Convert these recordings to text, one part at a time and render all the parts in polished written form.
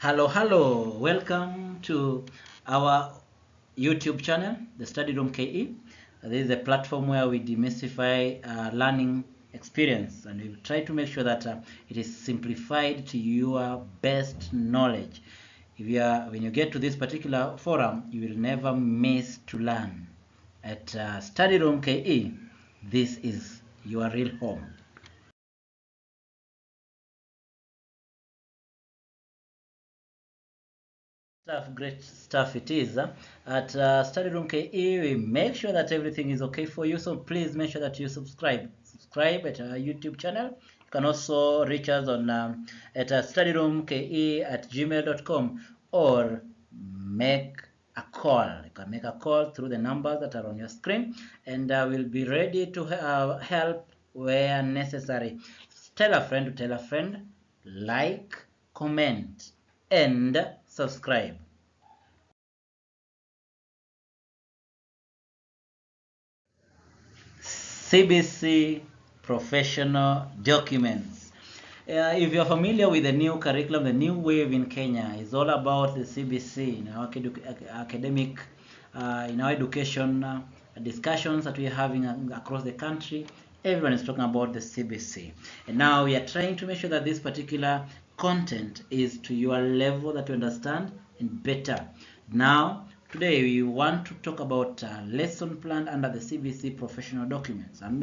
Hello, welcome to our YouTube channel, the Study Room KE. This is a platform where we demystify learning experience, and we try to make sure that it is simplified to your best knowledge. When you get to this particular forum, you will never miss to learn. At Study Room KE, this is your real home. Great stuff it is. At Study Room KE, we make sure that everything is okay for you. So please make sure that you subscribe at our YouTube channel. You can also reach us on at studyroomke@gmail.com or make a call. You can make a call through the numbers that are on your screen, and we'll be ready to help where necessary. Tell a friend to tell a friend, like, comment, and subscribe. CBC professional documents. If you're familiar with the new curriculum, the new wave in Kenya is all about the CBC in our academic, in our education discussions that we're having across the country. Everyone is talking about the CBC, and now we are trying to make sure that this particular content is to your level, that you understand and better. Now today we want to talk about lesson plan under the CBC professional documents, and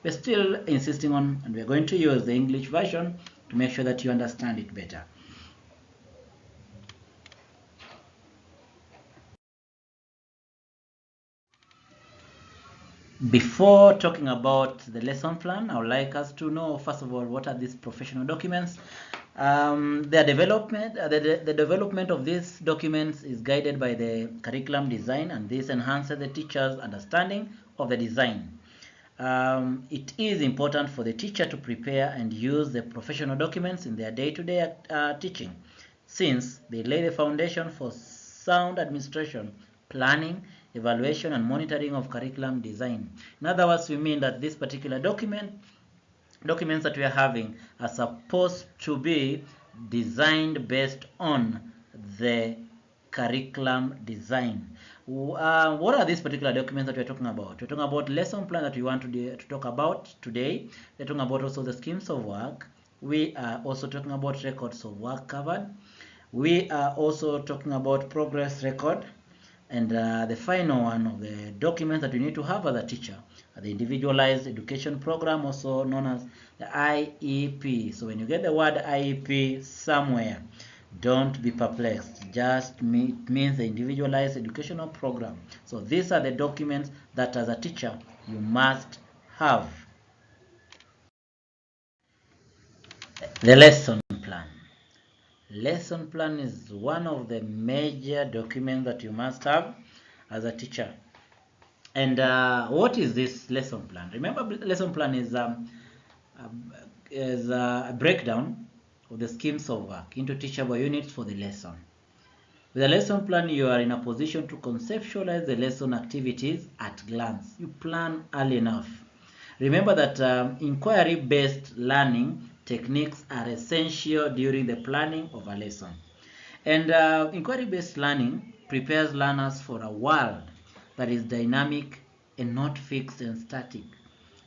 we're still insisting on, and we're going to use the English version to make sure that you understand it better. Before talking about the lesson plan, I would like us to know, first of all, what are these professional documents. Their development, the development of these documents is guided by the curriculum design, and this enhances the teacher's understanding of the design. It is important for the teacher to prepare and use the professional documents in their day-to-day teaching, since they lay the foundation for sound administration, planning, evaluation, and monitoring of curriculum design. In other words, we mean that this particular documents that we are having are supposed to be designed based on the curriculum design. What are these particular documents that we're talking about? We're talking about lesson plan that we want to talk about today. We're talking about also the schemes of work. We are also talking about records of work covered. We are also talking about progress record. And the final one of the documents that you need to have as a teacher, the individualized education program, also known as the IEP. So when you get the word IEP somewhere, don't be perplexed. Just means the individualized educational program. So these are the documents that as a teacher you must have. The lesson plan. Lesson plan is one of the major documents that you must have as a teacher. And what is this lesson plan? Remember, lesson plan is a breakdown of the schemes of work into teachable units for the lesson. With a lesson plan, you are in a position to conceptualize the lesson activities at glance. You plan early enough. Remember that inquiry-based learning techniques are essential during the planning of a lesson. And inquiry-based learning prepares learners for a world that is dynamic and not fixed and static.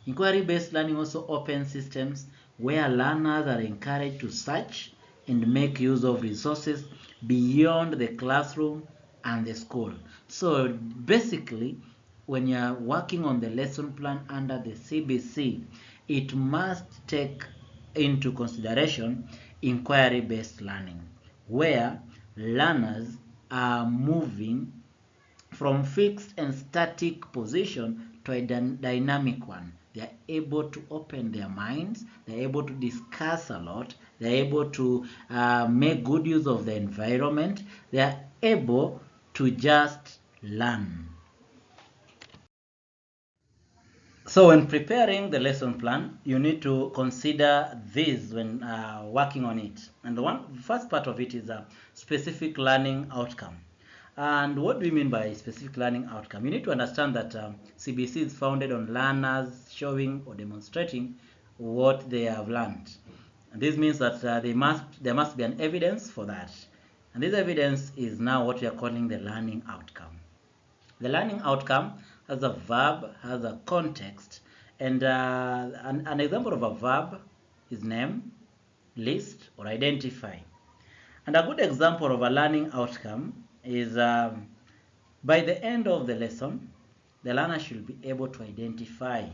Inquiry-based learning also opens systems where learners are encouraged to search and make use of resources beyond the classroom and the school. So basically, when you are working on the lesson plan under the CBC, it must take into consideration inquiry-based learning, where learners are moving from fixed and static position to a dynamic one. They are able to open their minds, they are able to discuss a lot, they are able to make good use of the environment, they are able to just learn. So when preparing the lesson plan, you need to consider this when working on it. And the first part of it is a specific learning outcome. And what do we mean by specific learning outcome? You need to understand that CBC is founded on learners showing or demonstrating what they have learned. And this means that there must be an evidence for that. And this evidence is now what we are calling the learning outcome. The learning outcome has a verb, has a context, and an example of a verb is name, list, or identify. And a good example of a learning outcome is by the end of the lesson, the learner should be able to identify.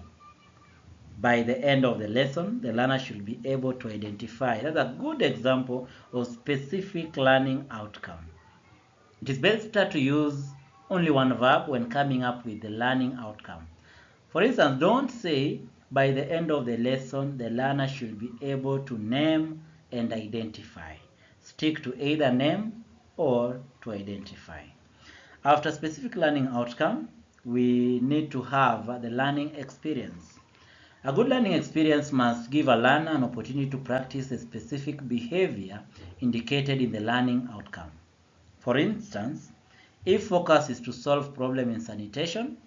By the end of the lesson, the learner should be able to identify. That's a good example of specific learning outcome. It is better to use only one verb when coming up with the learning outcome. For instance, don't say by the end of the lesson, the learner should be able to name and identify. Stick to either name or to identify. After specific learning outcome, we need to have the learning experience. A good learning experience must give a learner an opportunity to practice a specific behavior indicated in the learning outcome. For instance, if focus is to solve problem in sanitation,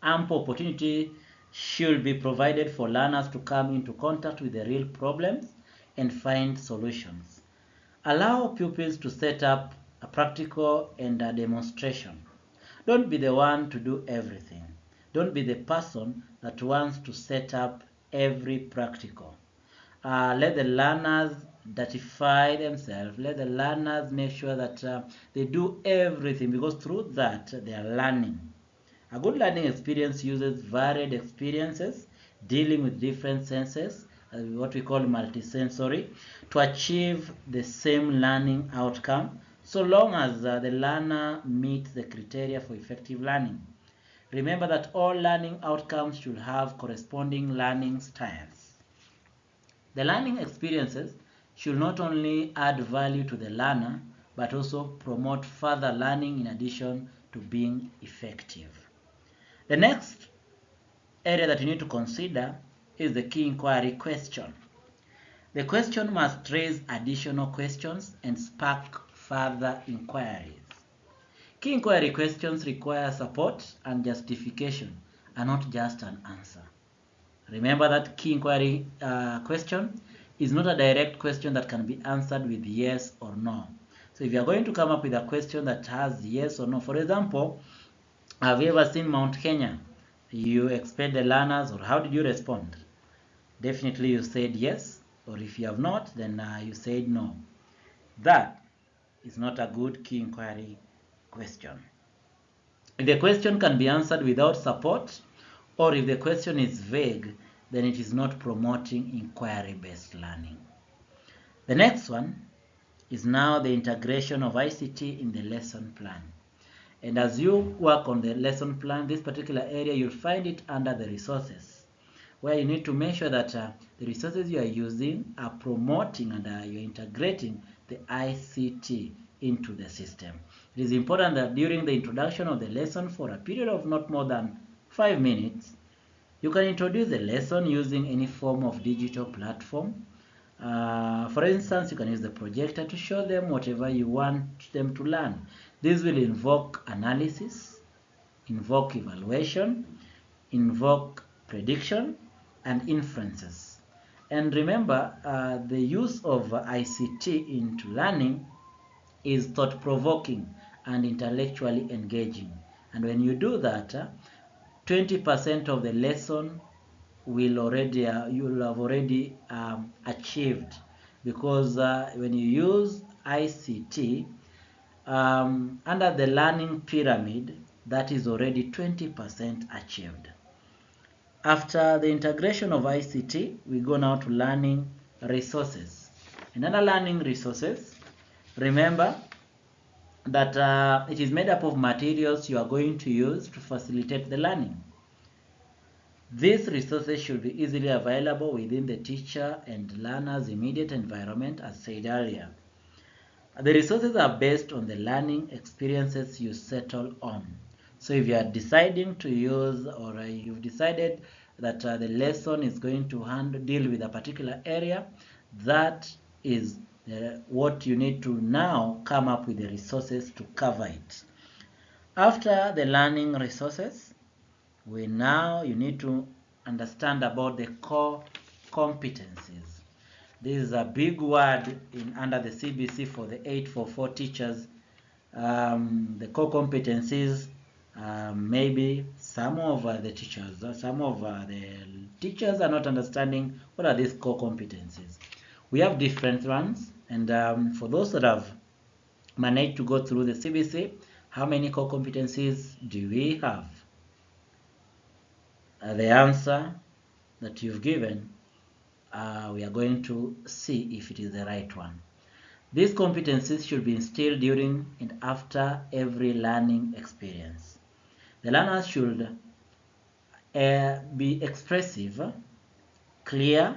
ample opportunity should be provided for learners to come into contact with the real problems and find solutions. Allow pupils to set up a practical and a demonstration. Don't be the one to do everything. Don't be the person that wants to set up every practical. Let the learners datify themselves. Let the learners make sure that they do everything, because through that they are learning. A good learning experience uses varied experiences dealing with different senses, what we call multisensory, to achieve the same learning outcome, so long as the learner meets the criteria for effective learning. Remember that all learning outcomes should have corresponding learning styles. The learning experiences should not only add value to the learner, but also promote further learning in addition to being effective. The next area that you need to consider is the key inquiry question. The question must raise additional questions and spark further inquiries. Key inquiry questions require support and justification, and not just an answer. Remember that key inquiry question is not a direct question that can be answered with yes or no. So if you are going to come up with a question that has yes or no, for example, have you ever seen Mount Kenya? You expect the learners, or how did you respond? Definitely you said yes, or if you have not, then you said no. That is not a good key inquiry question. If the question can be answered without support, or if the question is vague, then it is not promoting inquiry-based learning. The next one is now the integration of ICT in the lesson plan. And as you work on the lesson plan, this particular area, you'll find it under the resources, where you need to make sure that the resources you are using are promoting and you're integrating the ICT into the system. It is important that during the introduction of the lesson, for a period of not more than 5 minutes, you can introduce the lesson using any form of digital platform. For instance, you can use the projector to show them whatever you want them to learn. This will invoke analysis, invoke evaluation, invoke prediction, and inferences. And remember, the use of ICT into learning is thought-provoking and intellectually engaging. And when you do that, 20% of the lesson will already you will have already achieved, because when you use ICT under the learning pyramid, that is already 20% achieved. After the integration of ICT, we go now to learning resources. And under learning resources, remember that it is made up of materials you are going to use to facilitate the learning. These resources should be easily available within the teacher and learner's immediate environment, as said earlier. The resources are based on the learning experiences you settle on. So if you are deciding to use, or you've decided that the lesson is going to deal with a particular area, that is what you need to now come up with the resources to cover it. After the learning resources, you need to understand about the core competencies. This is a big word under the CBC for the 844 teachers. The core competencies, maybe some of the teachers are not understanding what are these core competencies. We have different ones, and for those that have managed to go through the CBC, how many core competencies do we have? The answer that you've given, we are going to see if it is the right one. These competencies should be instilled during and after every learning experience. The learners should be expressive, clear,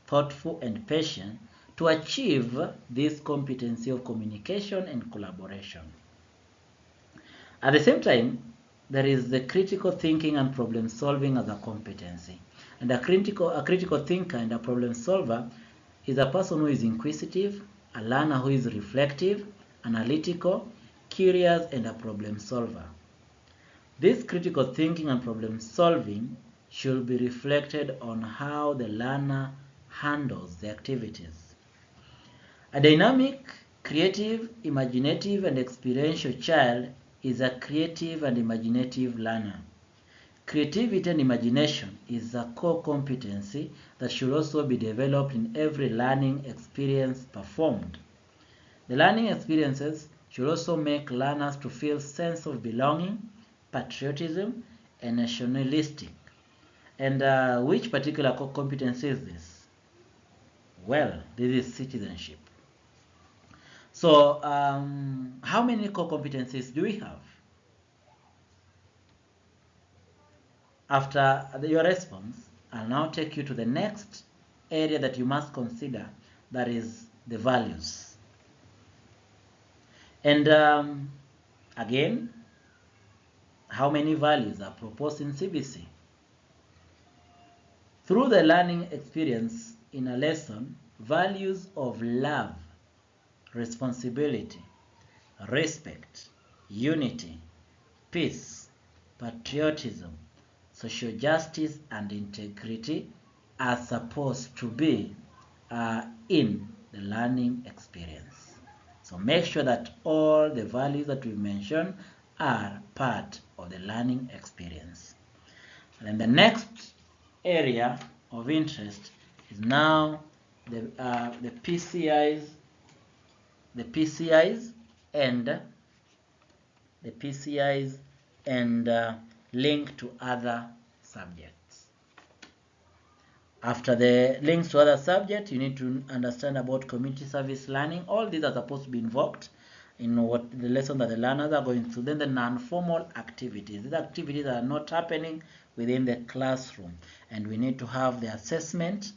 thoughtful, and patient to achieve this competency of communication and collaboration. At the same time, there is the critical thinking and problem solving as a competency. And a critical thinker and a problem solver is a person who is inquisitive, a learner who is reflective, analytical, curious, and a problem solver. This critical thinking and problem solving should be reflected on how the learner handles the activities. A dynamic, creative, imaginative, and experiential child is a creative and imaginative learner. Creativity and imagination is a core competency that should also be developed in every learning experience performed. The learning experiences should also make learners to feel sense of belonging, patriotism, and nationalistic. And which particular core competency is this? Well, this is citizenship. So, how many core competencies do we have? After your response, I'll now take you to the next area that you must consider, that is the values. And again, how many values are proposed in CBC? Through the learning experience in a lesson, values of love, responsibility, respect, unity, peace, patriotism, social justice, and integrity are supposed to be in the learning experience. So make sure that all the values that we mentioned are part of the learning experience. And then the next area of interest is now the PCIs and link to other subjects. After the links to other subjects, you need to understand about community service learning. All these are supposed to be invoked in what the lesson that the learners are going through. Then the non-formal activities. These activities are not happening within the classroom, and we need to have the assessment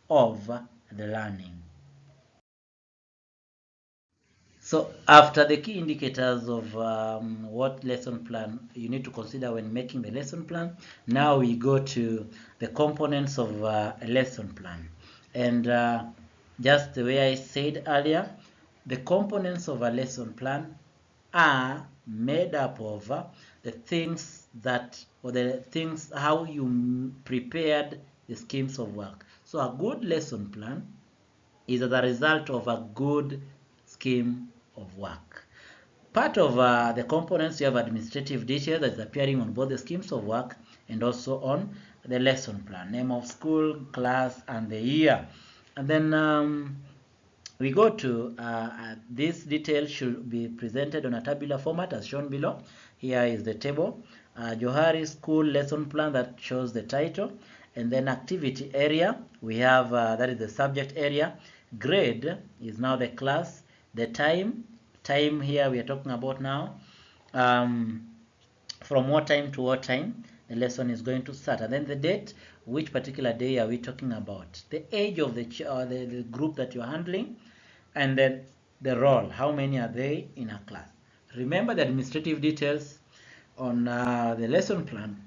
of the learning. So after the key indicators of what lesson plan you need to consider when making the lesson plan, now we go to the components of a lesson plan. And just the way I said earlier, the components of a lesson plan are made up of the things how you prepared the schemes of work. So a good lesson plan is the result of a good scheme of work. Part of the components, you have administrative detail that is appearing on both the schemes of work and also on the lesson plan: name of school, class, and the year. And then we go to this detail should be presented on a tabular format as shown below. Here is the table. Johari School Lesson Plan, that shows the title. And then activity area, we have that is the subject area. Grade is now the class. The time here we are talking about now, from what time to what time the lesson is going to start. And then the date, which particular day are we talking about? The age of the group that you're handling, and then the role, how many are they in a class. Remember, the administrative details on the lesson plan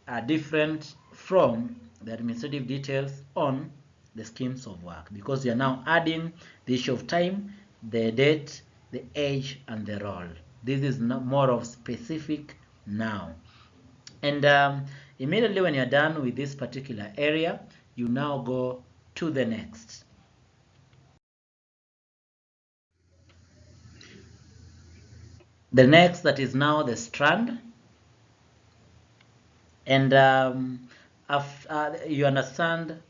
are different from the administrative details on the schemes of work, because you are now adding the issue of time, the date, the age, and the role. This is more of specific now. And immediately when you're done with this particular area, you now go to the next. The next, that is now the strand. And you understand,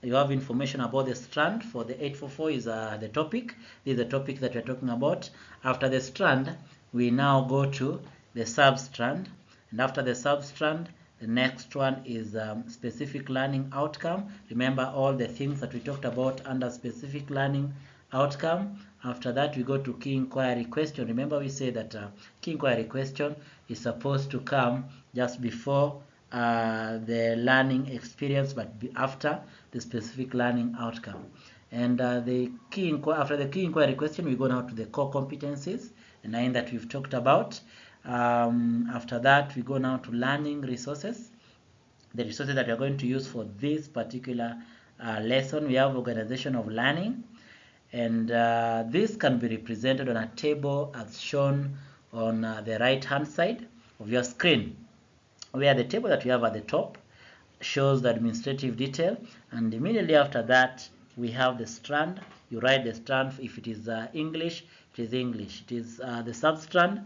you have information about the strand. For the 844 is the topic. This is the topic that we're talking about. After the strand, we now go to the substrand. And after the substrand, the next one is specific learning outcome. Remember all the things that we talked about under specific learning outcome. After that, we go to key inquiry question. Remember we say that key inquiry question is supposed to come just before the learning experience, but after the specific learning outcome. And after the key inquiry question, we go now to the core competencies, the 9 that we've talked about. After that, we go now to learning resources, the resources that we are going to use for this particular lesson. We have organization of learning, and this can be represented on a table as shown on the right hand side of your screen, where the table that we have at the top shows the administrative detail, and immediately after that we have the strand. You write the strand. If it is English, it is English. It is the substrand,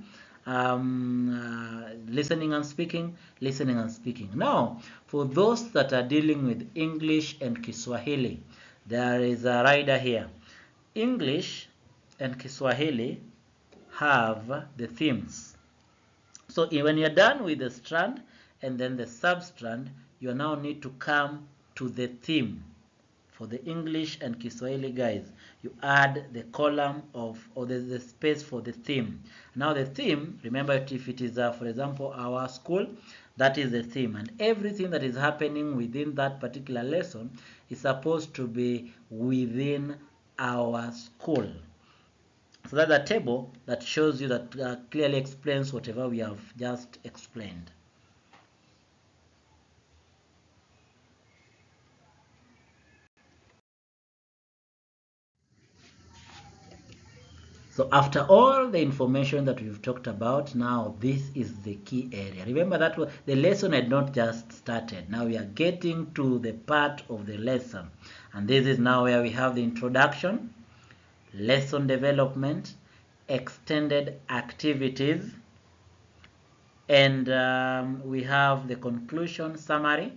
listening and speaking, listening and speaking. Now, for those that are dealing with English and Kiswahili, there is a rider here. English and Kiswahili have the themes. So when you're done with the strand and then the substrand, you now need to come to the theme. For the English and Kiswahili guys, you add the column of, or the space for the theme. Now the theme, remember, if it is for example our school, that is the theme, and everything that is happening within that particular lesson is supposed to be within our school. So that's a table that shows you, that clearly explains whatever we have just explained. So after all the information that we've talked about, now this is the key area. Remember that the lesson had not just started. Now we are getting to the part of the lesson. And this is now where we have the introduction, lesson development, extended activities, and we have the conclusion, summary.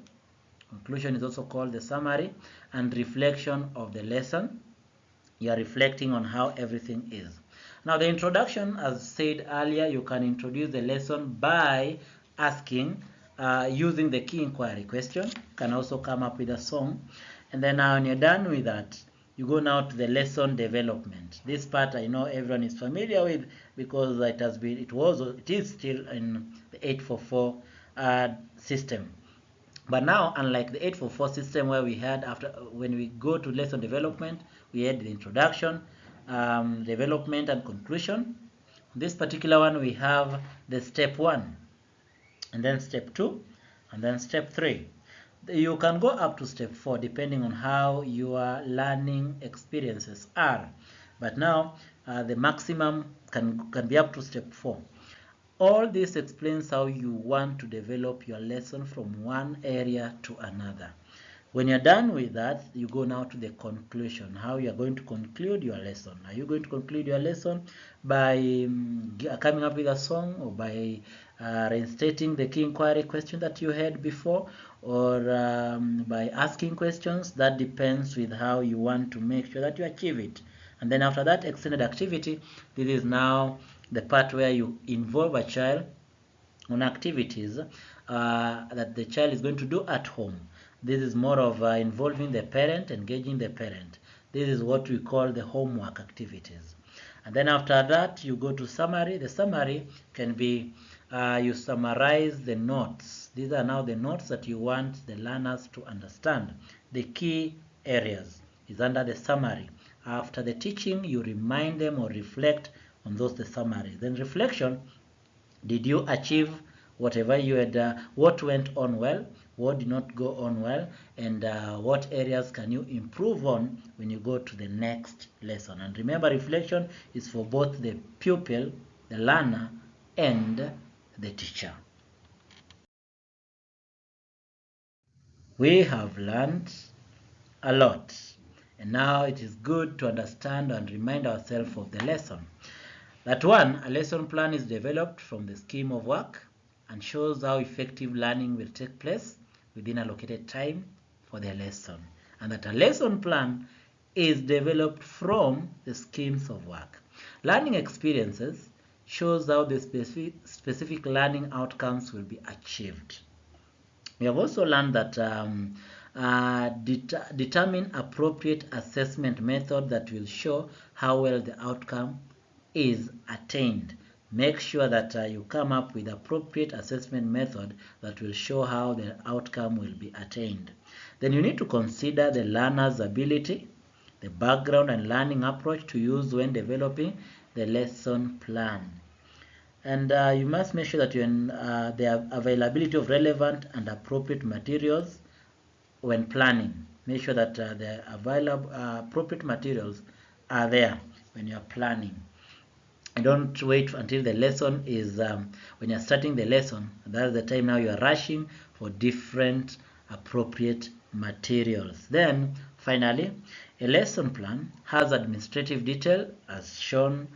Conclusion is also called the summary, and reflection of the lesson. You are reflecting on how everything is. Now the introduction, as said earlier, you can introduce the lesson by asking, using the key inquiry question. You can also come up with a song. And then when you're done with that, you go now to the lesson development. This part I know everyone is familiar with, because it is still in the 844 system. But now, unlike the 844 system, where we had, when we go to lesson development, we had the introduction, development, and conclusion. This particular one, we have the step 1, and then step 2, and then step 3. You can go up to step 4 depending on how your learning experiences are. But now, the maximum can be up to step 4. All this explains how you want to develop your lesson from one area to another. When you're done with that, you go now to the conclusion, how you are going to conclude your lesson. Are you going to conclude your lesson by coming up with a song, or by reinstating the key inquiry question that you had before, or by asking questions? That depends with how you want to make sure that you achieve it. And then after that extended activity, this is now the part where you involve a child on activities that the child is going to do at home. This is more of involving the parent, engaging the parent. This is what we call the homework activities. And then after that, you go to summary. The summary can be, you summarize the notes. These are now the notes that you want the learners to understand. The key areas is under the summary. After the teaching, you remind them or reflect on those, the summary. Then reflection, did you achieve whatever you had, what went on well, what did not go on well, and what areas can you improve on when you go to the next lesson? And remember, reflection is for both the pupil, the learner, and the teacher. We have learned a lot. And now it is good to understand and remind ourselves of the lesson. That one, a lesson plan is developed from the scheme of work and shows how effective learning will take place within allocated time for the lesson. And that a lesson plan is developed from the schemes of work. Learning experiences shows how the specific learning outcomes will be achieved. We have also learned that determine appropriate assessment method that will show how well the outcome is attained. Make sure that you come up with appropriate assessment method that will show how the outcome will be attained. Then you need to consider the learner's ability, the background and learning approach to use when developing the lesson plan. And you must make sure that you the availability of relevant and appropriate materials when planning. Make sure that the available appropriate materials are there when you're planning. And don't wait until the lesson is when you're starting the lesson. That's the time now you're rushing for different appropriate materials. Then finally, a lesson plan has administrative detail as shown,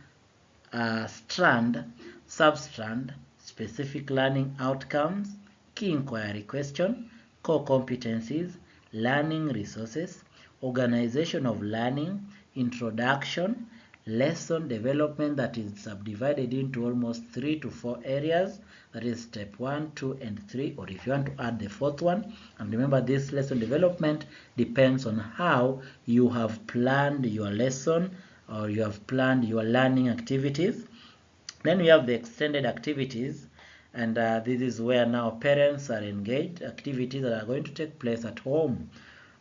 strand, substrand, specific learning outcomes, key inquiry question, core competencies, learning resources, organization of learning, introduction, lesson development that is subdivided into almost 3 to 4 areas. That is step 1, 2, and 3, or if you want to add the 4th one. And remember, this lesson development depends on how you have planned your lesson or you have planned your learning activities. Then we have the extended activities, and this is where now parents are engaged, activities that are going to take place at home,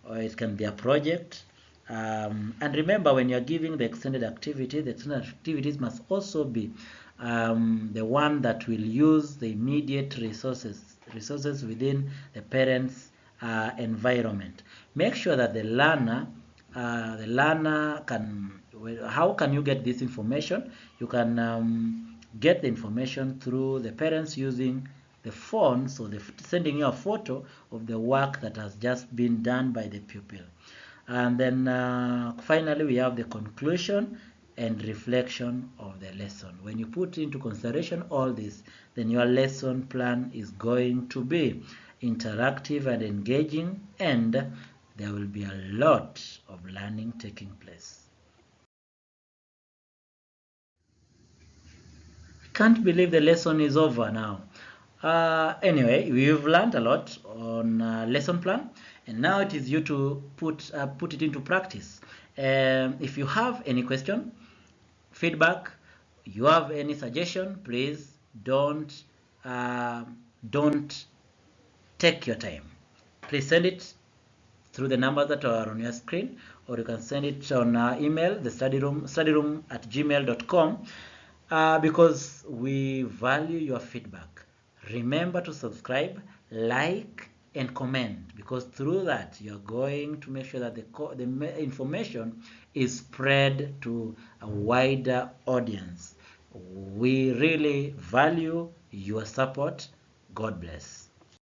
or it can be a project. And remember, when you're giving the extended activities must also be the one that will use the immediate resources within the parents' environment. Make sure that the learner can, how can you get this information? You can get the information through the parents using the phone, so sending you a photo of the work that has just been done by the pupil. And then finally we have the conclusion and reflection of the lesson. When you put into consideration all this, then your lesson plan is going to be interactive and engaging, and there will be a lot of learning taking place. Can't believe the lesson is over now. Anyway, we've learned a lot on lesson plan, and now it is you to put it into practice. If you have any question, feedback, you have any suggestion, please don't take your time. Please send it through the numbers that are on your screen, or you can send it on email, the studyroom@gmail.com. Because we value your feedback. Remember to subscribe, like, and comment, because through that you're going to make sure that the information is spread to a wider audience. We really value your support. God bless.